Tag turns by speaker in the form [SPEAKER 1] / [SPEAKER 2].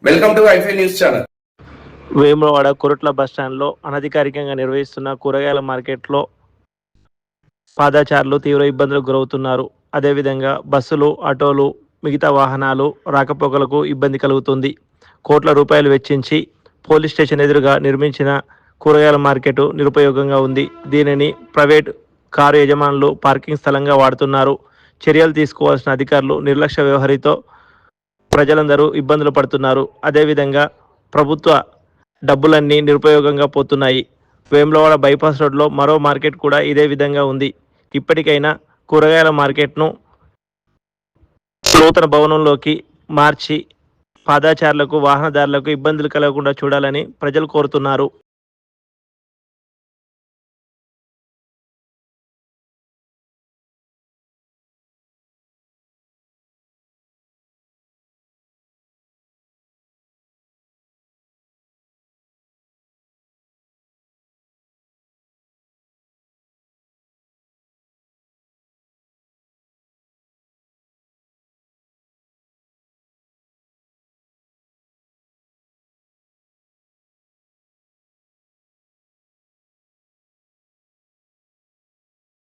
[SPEAKER 1] Welcome to ఐఫై news channel.
[SPEAKER 2] Vemulawada Korutla బస్టాండ్లో అనధికారికంగా నిర్వహిస్తున్న కూరగాయల మార్కెట్లో పాదచారులు తీవ్ర ఇబ్బందులకు గురవుతున్నారు. అదేవిధంగా బస్సులు, ఆటోలు, మిగతా వాహనాలు రాకపోకలకు ఇబ్బంది కలుగుతుంది. కోట్ల రూపాయలు వెచ్చించి పోలీస్ స్టేషన్ ఎదురుగా నిర్మించిన కూరగాయల మార్కెట్ నిరుపయోగంగా ఉంది. దీనిని ప్రైవేట్ కారు యజమానులు పార్కింగ్ స్థలంగా వాడుతున్నారు. చర్యలు తీసుకోవాల్సిన అధికారులు నిర్లక్ష్య వ్యవహారంతో ప్రజలందరూ ఇబ్బందులు పడుతున్నారు. అదేవిధంగా ప్రభుత్వ డబ్బులన్నీ నిరుపయోగంగా పోతున్నాయి. వేములవాడ బైపాస్ రోడ్లో మరో మార్కెట్ కూడా ఇదే విధంగా ఉంది. ఇప్పటికైనా కూరగాయల మార్కెట్ను నూతన భవనంలోకి మార్చి పాదచారులకు, వాహనదారులకు ఇబ్బందులు కలగకుండా చూడాలని ప్రజలు కోరుతున్నారు.